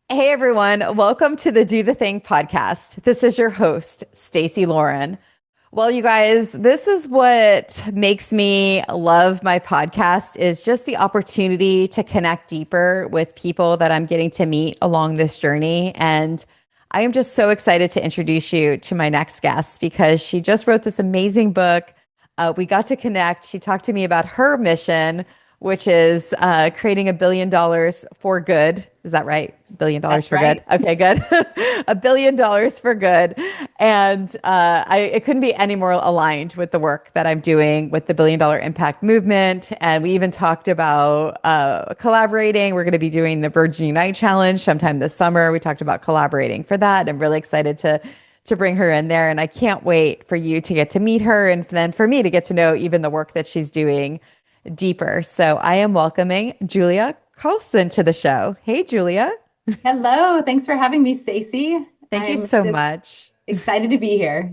Hey everyone, welcome to the Do the Thing podcast. This is your host, Stacey Lauren. Well, you guys, this is what makes me love my podcast is just the opportunity to connect deeper with people that I'm getting to meet along this journey. And I am just so excited to introduce you to my next guest because she just wrote this amazing book. We got to connect. She talked to me about her mission, which is creating $1 billion for good. Is that right? $1 billion That's for good. right. Okay, good. $1 billion for good. And it couldn't be any more aligned with the work that I'm doing with the $1 billion impact movement. And we even talked about collaborating. We're going to be doing the Virgin Unite Challenge sometime this summer. We talked about collaborating for that. I'm really excited to bring her in there. And I can't wait for you to get to meet her and then for me to get to know even the work that she's doing deeper. So I am welcoming Julia Carlson to the show. Hey, Julia. Hello. Thanks for having me, Stacey. Thank you I'm so just much. excited to be here.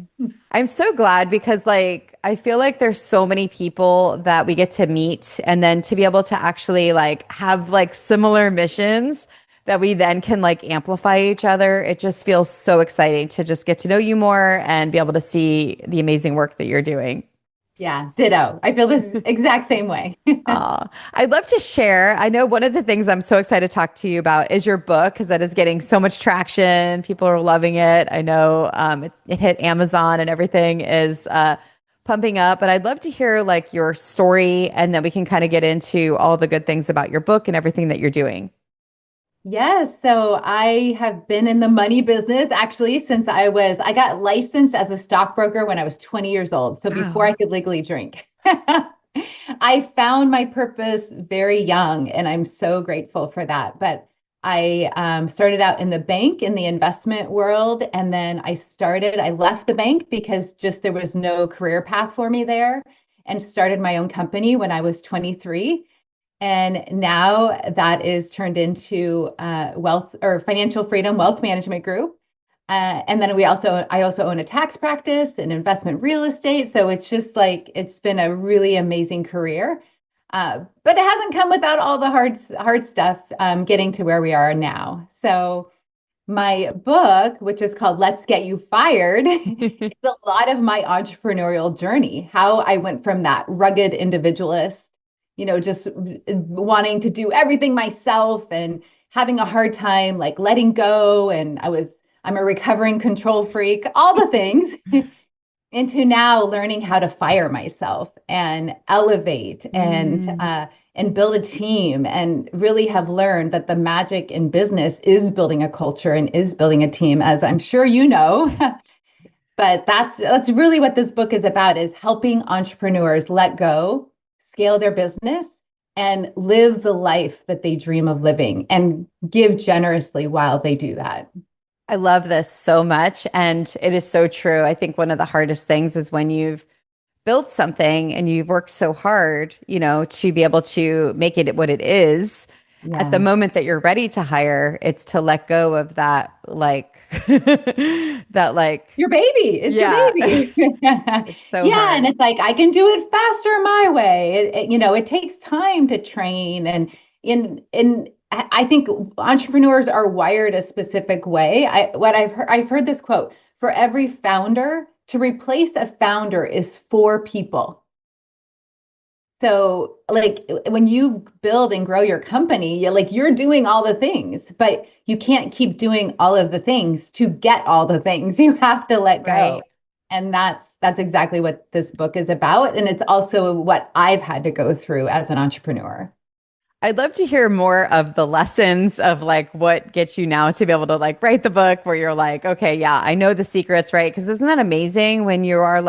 I'm so glad because I feel like there's so many people that we get to meet and then to be able to actually have similar missions that we then can amplify each other. It just feels so exciting to just get to know you more and be able to see the amazing work that you're doing. Yeah, ditto. I feel this exact same way. I'd love to share. I know one of the things I'm so excited to talk to you about is your book because that is getting so much traction. People are loving it. I know it hit Amazon and everything is pumping up. But I'd love to hear your story, and then we can kind of get into all the good things about your book and everything that you're doing. Yes, so I have been in the money business actually since I got licensed as a stockbroker when I was 20 years old. So before I Wow. could legally drink. I found my purpose very young, and I'm so grateful for that. But I started out in the bank in the investment world, and then I left the bank because just there was no career path for me there, and started my own company when I was 23. And now that is turned into wealth or financial freedom wealth management group. And then I also own a tax practice and investment real estate. So it's just like, it's been a really amazing career. But it hasn't come without all the hard stuff getting to where we are now. So my book, which is called Let's Get You Fired, is a lot of my entrepreneurial journey, how I went from that rugged individualist, just wanting to do everything myself and having a hard time like letting go. And I'm a recovering control freak, all the things, into now learning how to fire myself and elevate Mm. and build a team, and really have learned that the magic in business is building a culture and is building a team, as I'm sure you know. But that's really what this book is about, is helping entrepreneurs let go, scale their business, and live the life that they dream of living and give generously while they do that. I love this so much. And it is so true. I think one of the hardest things is when you've built something and you've worked so hard, to be able to make it what it is. At the Yeah. moment that you're ready to hire, it's to let go of that, that, Your baby. It's your yeah, baby. it's so Yeah, and hard. it's like I can do it faster my way. It takes time to train, and I think entrepreneurs are wired a specific way. I've heard this quote: for every founder, to replace a founder is four people. So, like when you build and grow your company, you're doing all the things, but you can't keep doing all of the things to get all the things. You have to let go. Right. And that's exactly what this book is about. And it's also what I've had to go through as an entrepreneur. I'd love to hear more of the lessons of what gets you now to be able to write the book where you're like, okay, yeah, I know the secrets, right? Because isn't that amazing when you are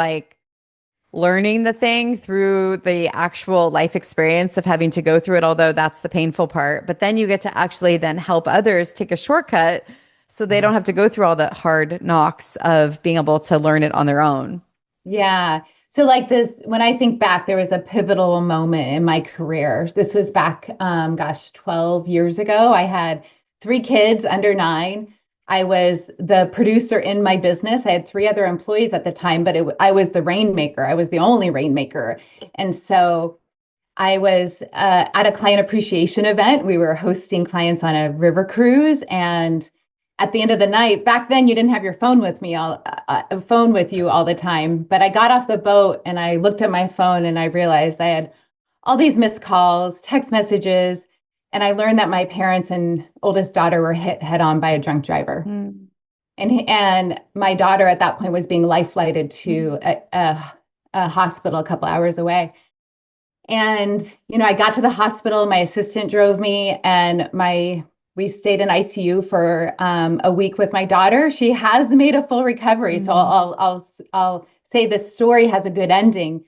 learning the thing through the actual life experience of having to go through it, although that's the painful part. But then you get to actually then help others take a shortcut so they Yeah. don't have to go through all the hard knocks of being able to learn it on their own. Yeah. So like this, when I think back, there was a pivotal moment in my career. This was back, 12 years ago. I had three kids under 9. I was the producer in my business. I had three other employees at the time, but I was the rainmaker. I was the only rainmaker. And so I was at a client appreciation event. We were hosting clients on a river cruise, and at the end of the night, back then you didn't have your phone with me all phone with you all the time. But I got off the boat and I looked at my phone and I realized I had all these missed calls, text messages, and I learned that my parents and oldest daughter were hit head on by a drunk driver. Mm. And my daughter at that point was being life flighted to a hospital a couple hours away. And, I got to the hospital, my assistant drove me, and we stayed in ICU for a week with my daughter. She has made a full recovery. So Mm. I'll say the story has a good ending.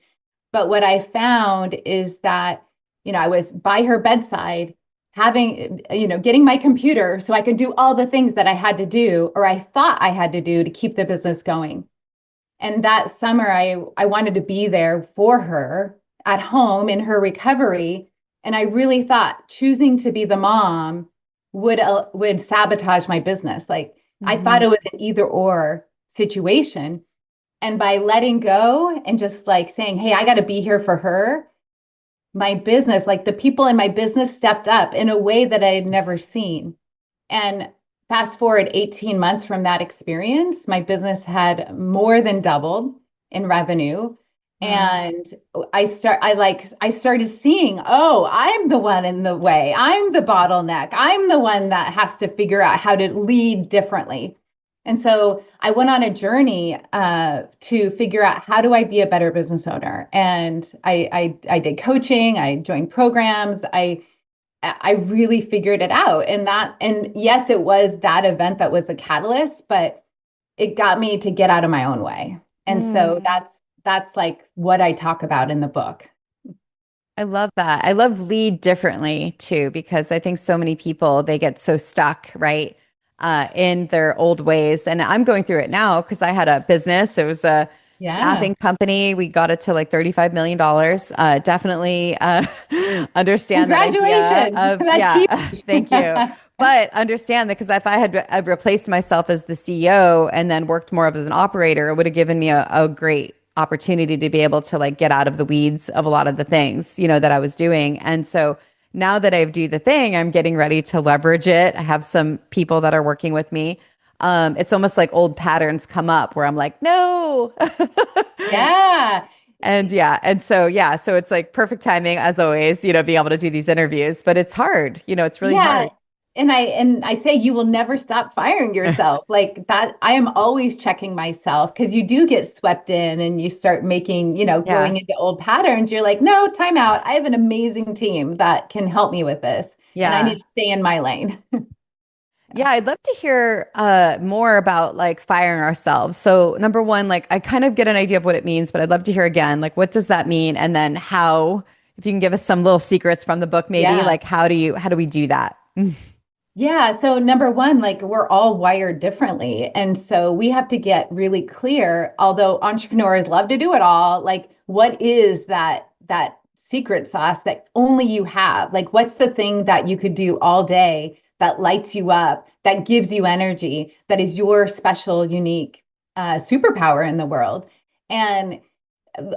But what I found is that, I was by her bedside having, getting my computer so I could do all the things that I had to do, or I thought I had to do to keep the business going. And that summer, I wanted to be there for her at home in her recovery. And I really thought choosing to be the mom would sabotage my business. Like I thought Mhm. it was an either or situation. And by letting go and just like saying, hey, I got to be here for her, my business, like the people in my business stepped up in a way that I had never seen. And fast forward 18 months from that experience, my business had more than doubled in revenue. Wow. And I started seeing, oh, I'm the one in the way. I'm the bottleneck. I'm the one that has to figure out how to lead differently. And so I went on a journey to figure out how do I be a better business owner. And I did coaching, I joined programs, I really figured it out. And yes, it was that event that was the catalyst, but it got me to get out of my own way. And so Mm. that's like what I talk about in the book. I love that. I love lead differently too, because I think so many people they get so stuck, right, in their old ways. And I'm going through it now because I had a business. It was a Yeah. staffing company. We got it to like $35 million. Definitely understand that idea Congratulations. of, That's huge. yeah, thank you. But understand that because if I had replaced myself as the CEO and then worked more of as an operator, it would have given me a great opportunity to be able to like get out of the weeds of a lot of the things, that I was doing. And so now that I do the thing, I'm getting ready to leverage it. I have some people that are working with me. It's almost like old patterns come up where I'm like, no. Yeah. And yeah, and so yeah, so it's like perfect timing as always, being able to do these interviews, but it's hard, it's really Yeah. hard. And I say you will never stop firing yourself. Like that, I am always checking myself because you do get swept in and you start making, Yeah. going into old patterns. You're like, no, time out. I have an amazing team that can help me with this. And I need Yeah. to stay in my lane. Yeah, I'd love to hear more about like firing ourselves. So, number one, like I kind of get an idea of what it means, but I'd love to hear again, like what does that mean? And then how, if you can give us some little secrets from the book, maybe, Yeah. like how do we do that? Yeah. So number one, like we're all wired differently. And so we have to get really clear, although entrepreneurs love to do it all, like what is that secret sauce that only you have? Like what's the thing that you could do all day that lights you up, that gives you energy, that is your special, unique superpower in the world? And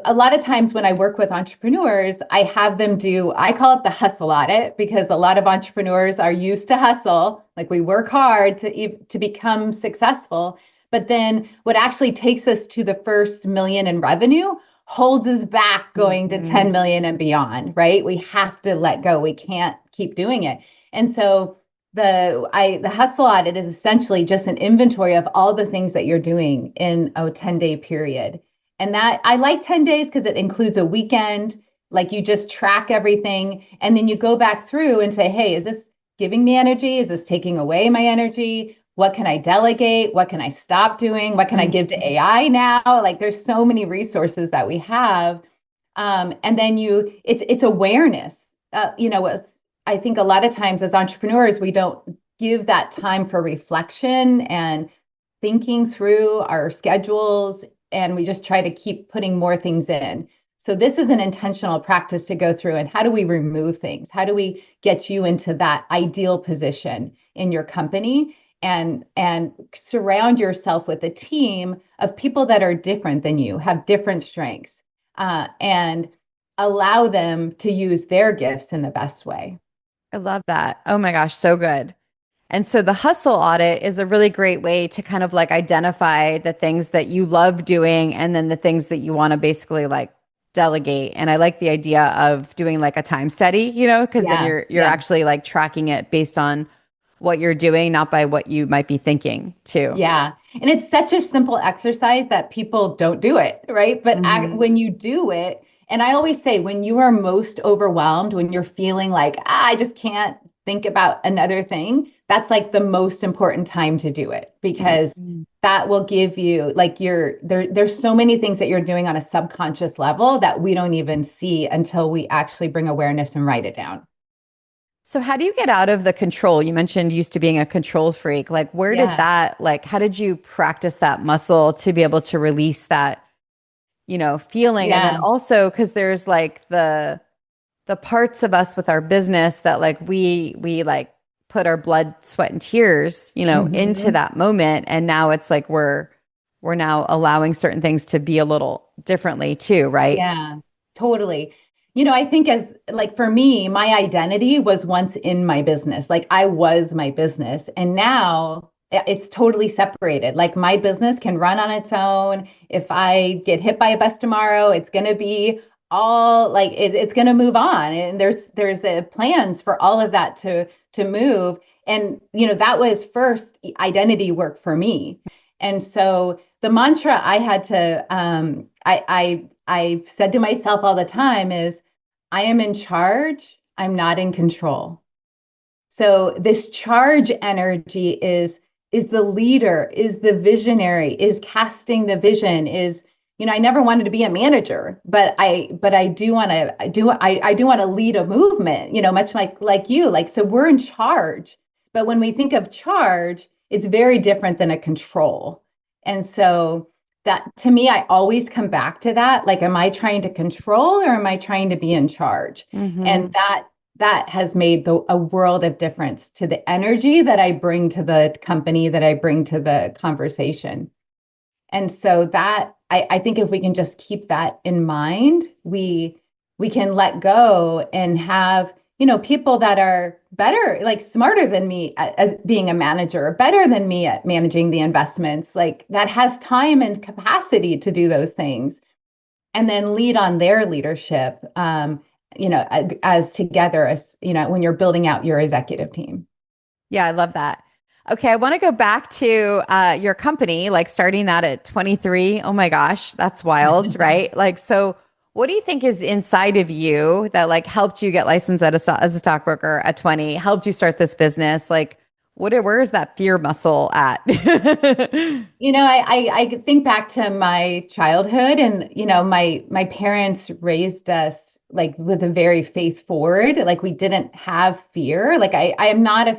a lot of times when I work with entrepreneurs, I have them do, I call it the hustle audit because a lot of entrepreneurs are used to hustle, like we work hard to become successful. But then what actually takes us to the first million in revenue holds us back going to Mhm. 10 million and beyond, right? We have to let go. We can't keep doing it. And so the hustle audit is essentially just an inventory of all the things that you're doing in a 10-day period. And that I like 10 days because it includes a weekend. Like you just track everything and then you go back through and say, hey, is this giving me energy? Is this taking away my energy? What can I delegate? What can I stop doing? What can I give to Mhm. AI now? Like there's so many resources that we have. And then it's awareness. I think a lot of times as entrepreneurs, we don't give that time for reflection and thinking through our schedules, and we just try to keep putting more things in. So this is an intentional practice to go through and how do we remove things? How do we get you into that ideal position in your company and surround yourself with a team of people that are different than you, have different strengths. And allow them to use their gifts in the best way. I love that. Oh my gosh, so good. And so the hustle audit is a really great way to kind of like identify the things that you love doing and then the things that you want to basically like delegate. And I like the idea of doing like a time study, because then Yeah, you're yeah. actually like tracking it based on what you're doing, not by what you might be thinking too. Yeah. And it's such a simple exercise that people don't do it, right? But Hmm. when you do it, and I always say when you are most overwhelmed, when you're feeling like, I just can't think about another thing, that's like the most important time to do it because that will give you like there's so many things that you're doing on a subconscious level that we don't even see until we actually bring awareness and write it down. So how do you get out of the control? You mentioned used to being a control freak. Like where did Yeah. that, like, how did you practice that muscle to be able to release that, feeling? And then Yeah. also because there's like the parts of us with our business that like we like put our blood, sweat, and tears, into Hmm. that moment. And now it's like we're now allowing certain things to be a little differently too, right? Yeah, totally. I think as like for me, my identity was once in my business. Like I was my business. And now it's totally separated. Like my business can run on its own. If I get hit by a bus tomorrow, it's going to be all like it's going to move on. And there's plans for all of that to move. And that was first identity work for me. And so the mantra I had to I said to myself all the time is I am in charge, I'm not in control. So this charge energy is the leader, is the visionary, is casting the vision, is I never wanted to be a manager, but I do want to I do want to lead a movement, much like you. Like so we're in charge. But when we think of charge, it's very different than a control. And so that to me, I always come back to that. Like, am I trying to control or am I trying to be in charge? And Hmm. that has made a world of difference to the energy that I bring to the company, that I bring to the conversation. And so that I think if we can just keep that in mind, we can let go and have, people that are better, like smarter than me as being a manager, better than me at managing the investments, like that has time and capacity to do those things and then lead on their leadership, as together as, when you're building out your executive team. Yeah, I love that. Okay, I want to go back to your company, like starting that at 23. Oh my gosh, that's wild, right? Like, so what do you think is inside of you that like helped you get licensed as a stockbroker at 20, helped you start this business? Like, where is that fear muscle at? I think back to my childhood and, my parents raised us like with a very faith forward, like we didn't have fear. Like I am not a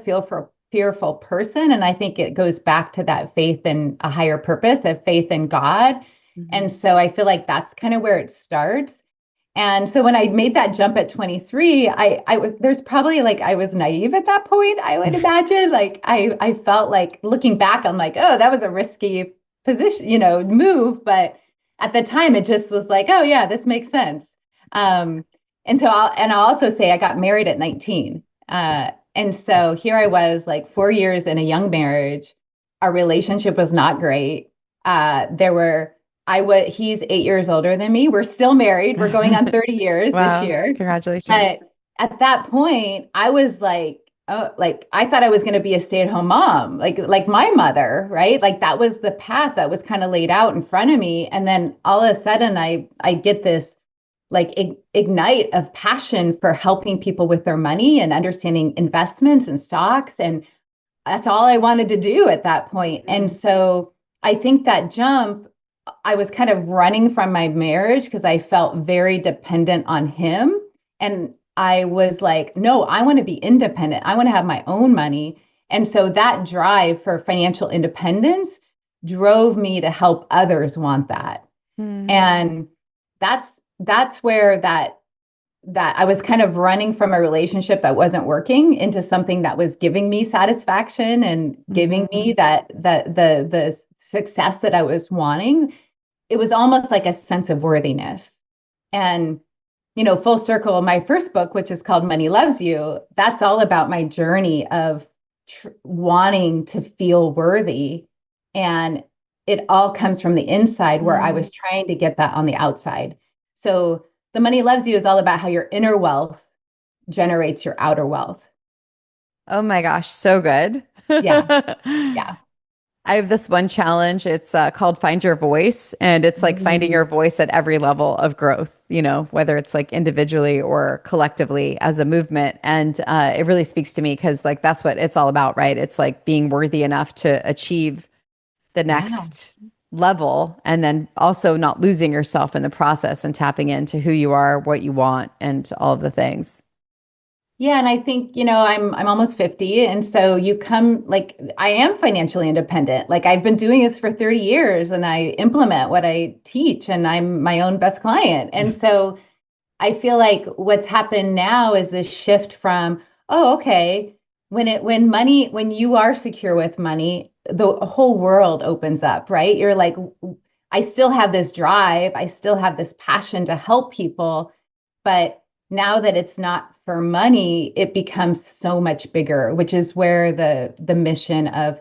fearful person. And I think it goes back to that faith in a higher purpose, of faith in God. And Mhm. so I feel like that's kind of where it starts. And so when I made that jump at 23, I was there's probably like I was naive at that point, I would imagine. Like I felt like looking back, I'm like, oh, that was a risky position, move. But at the time it just was like, oh yeah, this makes sense. Um, and I'll also say I got married at 19. And so here I was like 4 years in a young marriage. Our relationship was not great. There were he's 8 years older than me. We're still married. We're going on 30 years this Wow, year. congratulations. But at that point, I was like, oh, like I thought I was going to be a stay-at-home mom, like my mother, right? Like that was the path that was kind of laid out in front of me. And then all of a sudden I get this like ignite of passion for helping people with their money and understanding investments and stocks. And that's all I wanted to do at that point. And Mm. so I think that jump, I was kind of running from my marriage because I felt very dependent on him. And I was like, no, I want to be independent. I want to have my own money. And so that drive for financial independence drove me to help others want that. Mm. And that's where that I was kind of running from a relationship that wasn't working into something that was giving me satisfaction and giving me Mhm. the success that I was wanting. It was almost like a sense of worthiness. And full circle, my first book, which is called Money Loves You, that's all about my journey of wanting to feel worthy. And it all comes from the inside where I Mm. was trying to get that on the outside. So the Money Loves You is all about how your inner wealth generates your outer wealth. Oh my gosh, so good. Yeah. Yeah. I have this one challenge. It's called Find Your Voice, and it's like finding your Mm. voice at every level of growth, whether it's like individually or collectively as a movement. And it really speaks to me because like that's what it's all about, right? It's like being worthy enough to achieve the Yeah. next level and then also not losing yourself in the process and tapping into who you are, what you want, and all of the things. Yeah, and I think, I'm almost 50, and so you come like I am financially independent. Like I've been doing this for 30 years and I implement what I teach and I'm my own best client. And so I feel like what's happened now is this shift from, oh, okay, when you are secure with money, the whole world opens up, right? You're like, I still have this drive, I still have this passion to help people, but now that it's not for money, it becomes so much bigger, which is where the mission of,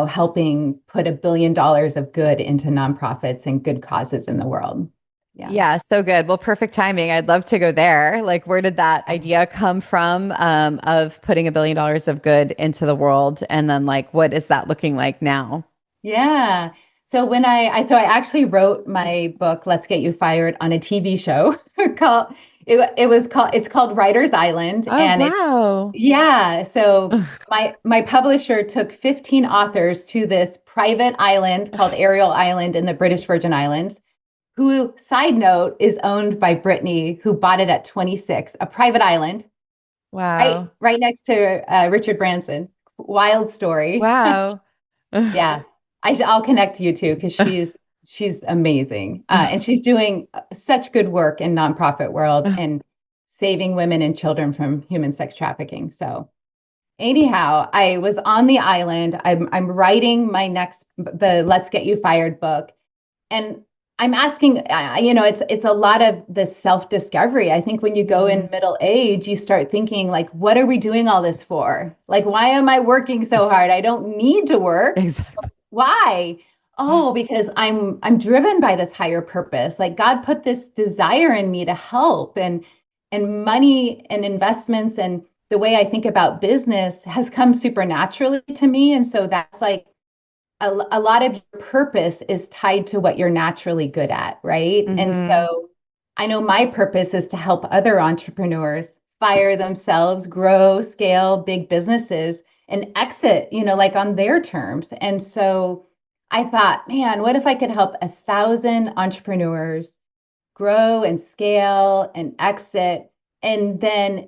helping put $1 billion of good into nonprofits and good causes in the world. Yeah. Yeah, so good. Well, perfect timing. I'd love to go there. Like, where did that idea come from, of putting $1 billion of good into the world? And then, like, what is that looking like now? Yeah. So when I actually wrote my book, Let's Get You Fired, on a TV show called it's called Writer's Island. Oh, And wow. yeah, so my publisher took 15 authors to this private island called Ariel Island in the British Virgin Islands, who, side note, is owned by Brittany, who bought it at 26, a private island, Wow. right next to Richard Branson. Wild story. Wow. Yeah, I'll connect you too because she's amazing, and she's doing such good work in nonprofit world and saving women and children from human sex trafficking. So anyhow, I was on the island. I'm writing the Let's Get You Fired book, and I'm asking, it's a lot of the self-discovery. I think when you go in Mhm. middle age, you start thinking like, what are we doing all this for? Like, why am I working so hard? I don't need to work. Exactly. Why? Oh, because I'm driven by this higher purpose. Like God put this desire in me to help, and money and investments and the way I think about business has come supernaturally to me. And so that's like a lot of your purpose is tied to what you're naturally good at, right? And Hmm. so I know my purpose is to help other entrepreneurs fire themselves, grow, scale big businesses, and exit, like on their terms. And so I thought, man, what if I could help 1,000 entrepreneurs grow and scale and exit? And then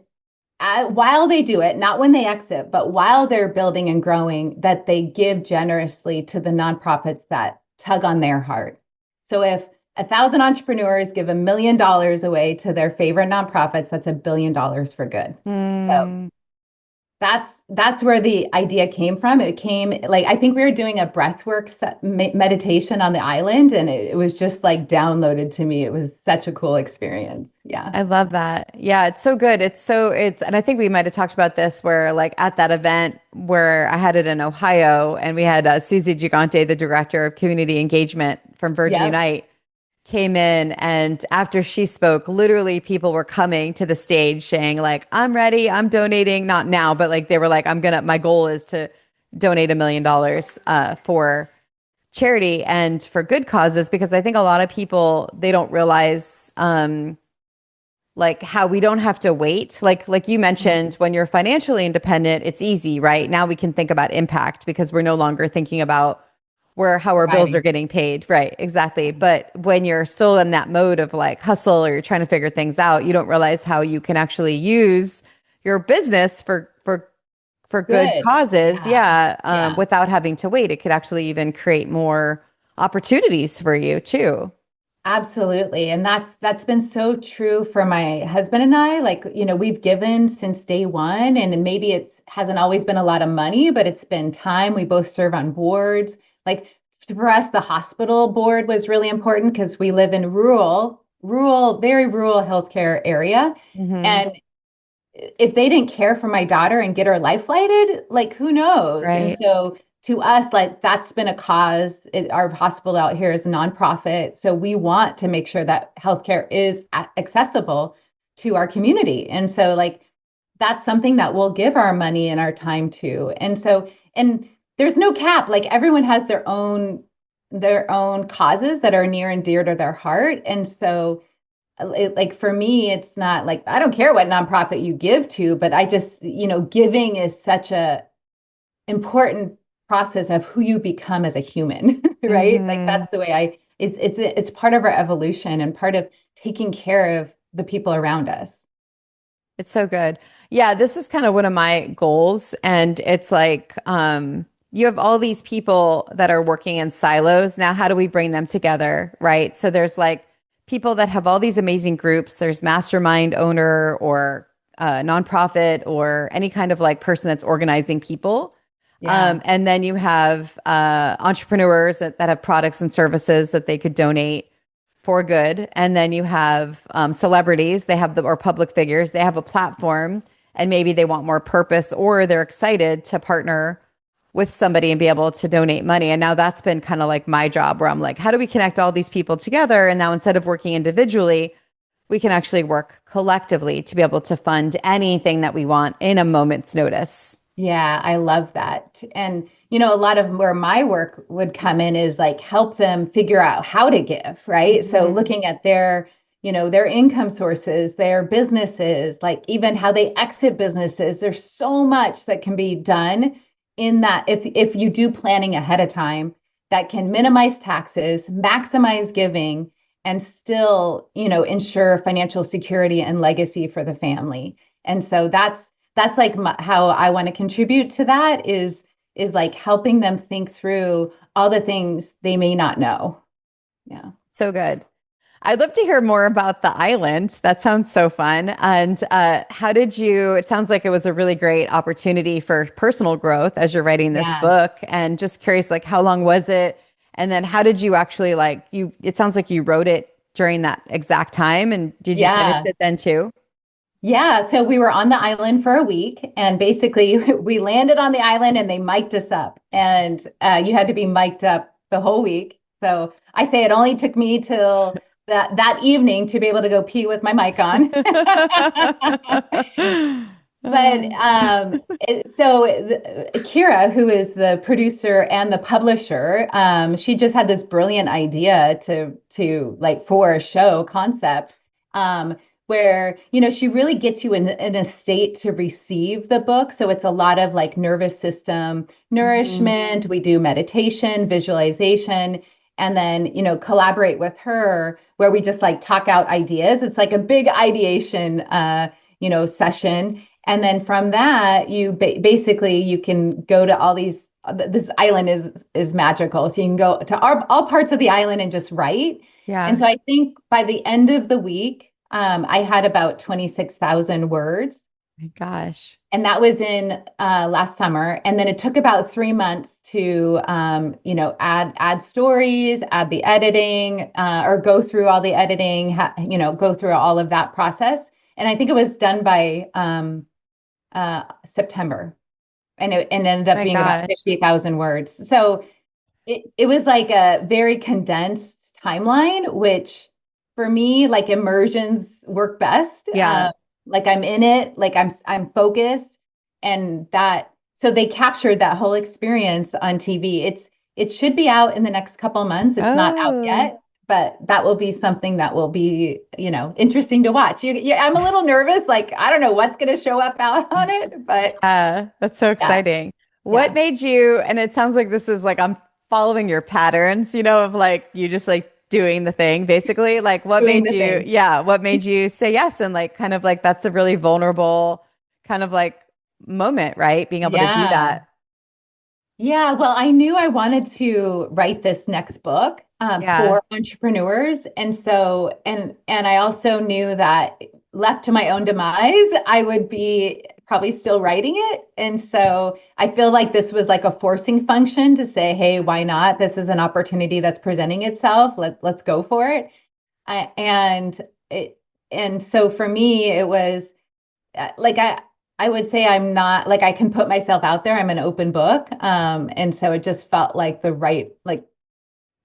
while they do it, not when they exit, but while they're building and growing, that they give generously to the nonprofits that tug on their heart. So if 1,000 entrepreneurs give $1 million away to their favorite nonprofits, that's $1 billion for good. So Mm. that's where the idea came from. It came like I think we were doing a breathwork meditation on the island, and it was just like downloaded to me. It was such a cool experience. Yeah. I love that. Yeah, it's so good. And I think we might have talked about this where, like, at that event where I had it in Ohio, and we had Susie Gigante, the director of community engagement from Virgin Yep. Unite, came in. And after she spoke, literally people were coming to the stage saying, like, I'm ready, I'm donating, not now, but like, they were like, my goal is to donate $1 million for charity and for good causes, because I think a lot of people, they don't realize, like how we don't have to wait. Like you mentioned, when you're financially independent, it's easy, right? Now we can think about impact because we're no longer thinking about how our bills are Providing. getting paid. Right, exactly. But when you're still in that mode of like hustle, or you're trying to figure things out, you don't realize how you can actually use your business for good Good. causes. Yeah. Yeah, Yeah. without having to wait. It could actually even create more opportunities for you too. Absolutely. And that's been so true for my husband and I. Like, we've given since day one, and maybe it's hasn't always been a lot of money, but it's been time. We both serve on boards. Like for us, the hospital board was really important because we live in rural. very rural healthcare area. Hmm. And if they didn't care for my daughter and get her life flighted, like who knows? And Right. so to us, like that's been a cause. Our hospital out here is a nonprofit. So we want to make sure that healthcare is accessible to our community. And so like that's something that we'll give our money and our time to. And there's no cap. Like everyone has their own causes that are near and dear to their heart. And so like for me, it's not like I don't care what nonprofit you give to, but I just, giving is such a important process of who you become as a human, right? Like Hmm. that's the way it's part of our evolution and part of taking care of the people around us. It's so good. Yeah, this is kind of one of my goals. And it's like, you have all these people that are working in silos. Now, how do we bring them together? Right. So there's like people that have all these amazing groups. There's mastermind owner or nonprofit or any kind of like person that's organizing people. Yeah. And then you have entrepreneurs that have products and services that they could donate for good. And then you have celebrities, they have or public figures, they have a platform and maybe they want more purpose or they're excited to partner with somebody and be able to donate money. And now that's been kind of like my job where I'm like, how do we connect all these people together? And now instead of working individually, we can actually work collectively to be able to fund anything that we want in a moment's notice. Yeah, I love that. And, a lot of where my work would come in is like help them figure out how to give, right? So Hmm. looking at their income sources, their businesses, like even how they exit businesses, there's so much that can be done in that if you do planning ahead of time that can minimize taxes, maximize giving, and still, ensure financial security and legacy for the family. And so that's like how I want to contribute to that is like helping them think through all the things they may not know. Yeah. So good. I'd love to hear more about the island. That sounds so fun. And how did you? It sounds like it was a really great opportunity for personal growth as you're writing this Yeah. book. And just curious, like, how long was it? And then how did you actually like you? It sounds like you wrote it during that exact time. And did you finish Yeah. it then too? Yeah. So we were on the island for a week and basically we landed on the island and they mic'd us up and you had to be mic'd up the whole week. So I say it only took me till that evening to be able to go pee with my mic on. But so Kira, who is the producer and the publisher, she just had this brilliant idea to like for a show concept, where she really gets you in a state to receive the book. So it's a lot of like nervous system Mhm. nourishment. We do meditation, visualization, and then collaborate with her where we just like talk out ideas. It's like a big ideation, session and then from that, basically you can go to all these. This island is magical, so you can go to all parts of the island and just write. And Yeah. so I think by the end of the week, I had about 26,000 words, My gosh. and that was in last summer. And then it took about 3 months to, add stories, add the editing, or go through all the editing, go through all of that process. And I think it was done by September, and ended up My being about gosh. 50,000 words. So it was like a very condensed timeline, which for me, like immersions work best. Yeah. Like I'm in it, like I'm focused, and that so they captured that whole experience on TV. It should be out in the next couple months. It's not out Oh. yet, but that will be something that will be, interesting to watch. I'm a little nervous, like I don't know what's going to show up out on it, but Yeah, that's so yeah, exciting. What yeah. made you, and it sounds like this is like I'm following your patterns, of like you just like doing the thing basically. Like what Doing made the you, thing. yeah, what made you say yes? And like kind of like that's a really vulnerable kind of like moment, right? Being able to do Yeah. that. Yeah, well, I knew I wanted to write this next book Yeah. for entrepreneurs, and so and I also knew that left to my own demise, I would be probably still writing it, and so I feel like this was like a forcing function to say, hey, why not? This is an opportunity that's presenting itself. Let's go for it. And and so for me, it was like I would say I'm not like I can put myself out there. I'm an open book. And so it just felt like the right, like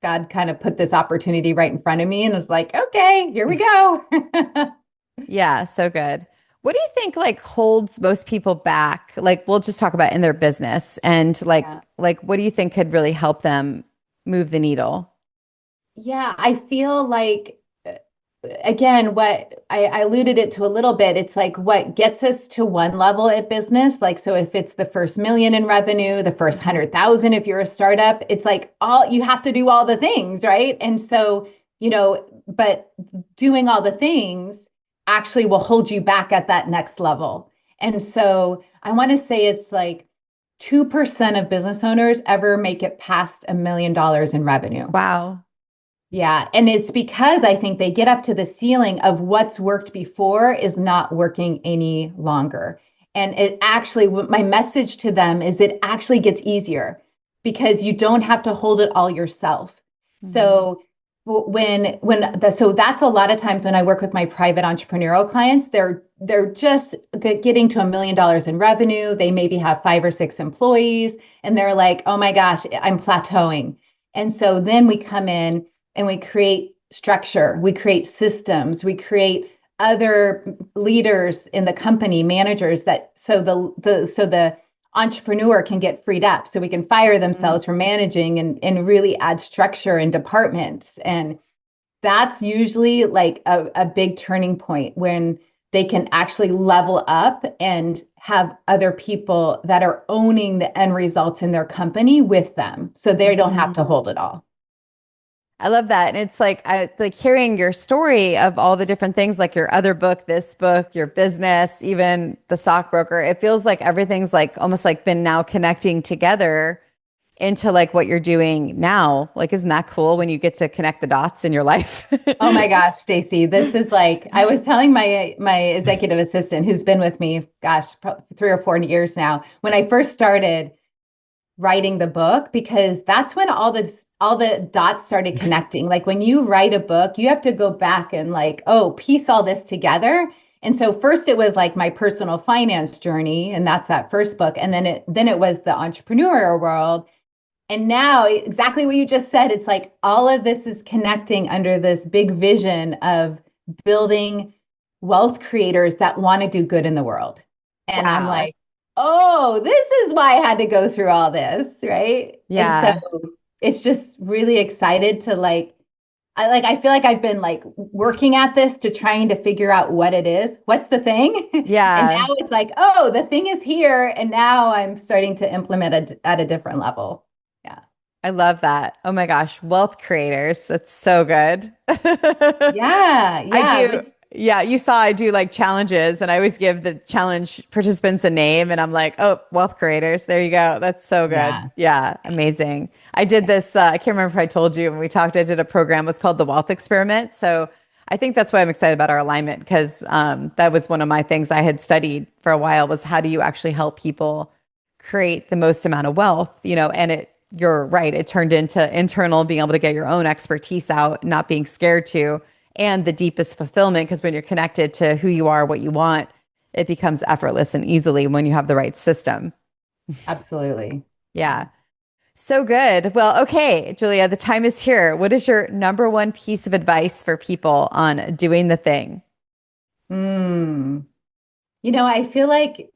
God kind of put this opportunity right in front of me and was like, okay, here we go. Yeah, so good. What do you think like holds most people back? Like we'll just talk about in their business and Yeah. like what do you think could really help them move the needle? Yeah, I feel like again, what I alluded it to a little bit, it's like what gets us to one level at business. Like, so if it's the first million in revenue, the first 100,000, if you're a startup, it's like all you have to do all the things, right? And so, but doing all the things actually will hold you back at that next level. And so I want to say it's like 2% of business owners ever make it past $1 million in revenue. Wow. Yeah. And it's because I think they get up to the ceiling of what's worked before is not working any longer. And it actually, my message to them is it actually gets easier because you don't have to hold it all yourself. Mhm. So so that's a lot of times when I work with my private entrepreneurial clients, they're just getting to $1 million in revenue. They maybe have 5 or 6 employees and they're like, oh my gosh, I'm plateauing. And so then we come in and we create structure, we create systems, we create other leaders in the company, managers that so the entrepreneur can get freed up so we can fire Mhm. themselves from managing and really add structure in departments. And that's usually like a big turning point when they can actually level up and have other people that are owning the end results in their company with them so they don't have Mhm. to hold it all. I love that. And it's like I like hearing your story of all the different things, like your other book, this book, your business, even the stockbroker. It feels like everything's like almost like been now connecting together into like what you're doing now. Like, isn't that cool when you get to connect the dots in your life? Oh my gosh, Stacey, this is like I was telling my executive assistant who's been with me, gosh, 3 or 4 years now, when I first started writing the book, because that's when all the dots started connecting. Like when you write a book, you have to go back and like, oh, piece all this together. And so first it was like my personal finance journey, and that's that first book. And then it was the entrepreneurial world. And now, exactly what you just said, it's like all of this is connecting under this big vision of building wealth creators that want to do good in the world. And I'm Wow. like, oh, this is why I had to go through all this, right? And so Yeah. it's just really excited to I feel like I've been like working at this to trying to figure out what it is. What's the thing? And Yeah. now it's like, oh, the thing is here. And now I'm starting to implement it at a different level. Yeah. I love that. Oh my gosh. Wealth creators. That's so good. Yeah. I Yeah. do. Yeah, you saw I do like challenges and I always give the challenge participants a name and I'm like, oh, wealth creators. There you go. That's so good. Yeah. Yeah, amazing. I did this, I can't remember if I told you when we talked, I did a program, it was called the Wealth Experiment. So I think that's why I'm excited about our alignment because that was one of my things I had studied for a while was how do you actually help people create the most amount of wealth, and you're right, it turned into internal, being able to get your own expertise out, not being scared to, and the deepest fulfillment, because when you're connected to who you are, what you want, it becomes effortless and easily when you have the right system. Absolutely. Yeah. So good. Well, okay, Julia, the time is here. What is your number one piece of advice for people on doing the thing? Mm. I feel like,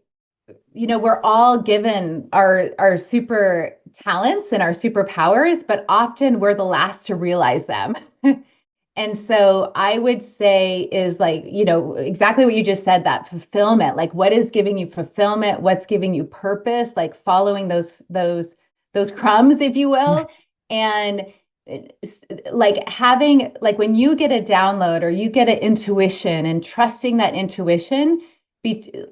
we're all given our super talents and our superpowers, but often we're the last to realize them. And so I would say is like, exactly what you just said, that fulfillment, like what is giving you fulfillment, what's giving you purpose, like following those crumbs, if you will. And like having like when you get a download or you get an intuition and trusting that intuition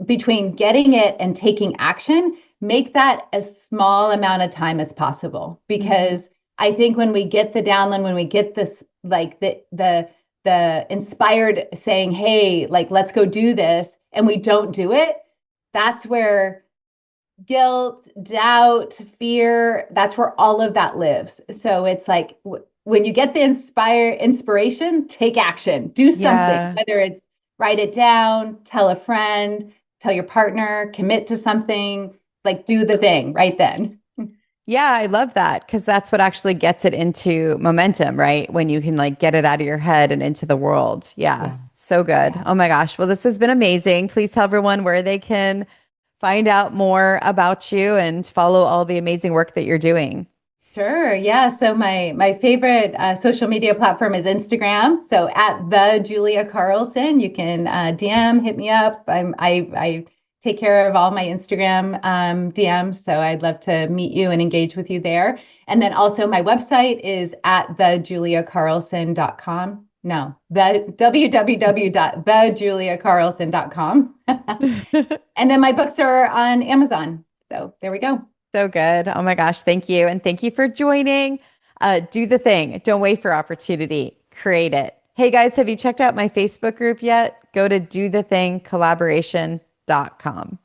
between getting it and taking action, make that as small amount of time as possible. Mhm. Because I think when we get the download, when we get this, like the inspired saying, "Hey, like let's go do this," and we don't do it, that's where guilt, doubt, fear, that's where all of that lives. So it's like when you get the inspiration, take action, do something, Yeah. whether it's write it down, tell a friend, tell your partner, commit to something, like do the thing right then. Yeah, I love that because that's what actually gets it into momentum, right? When you can like get it out of your head and into the world. Yeah, Yeah. so good. Yeah. Oh my gosh. Well, this has been amazing. Please tell everyone where they can find out more about you and follow all the amazing work that you're doing. Sure. Yeah. So my favorite social media platform is Instagram. So at the Julia Carlson, you can DM, hit me up. I take care of all my Instagram DMs. So I'd love to meet you and engage with you there. And then also my website is at thejuliacarlson.com. No, the www.thejuliacarlson.com. And then my books are on Amazon. So there we go. So good. Oh my gosh. Thank you. And thank you for joining. Do the thing. Don't wait for opportunity. Create it. Hey guys, have you checked out my Facebook group yet? Go to do the thing collaboration.com.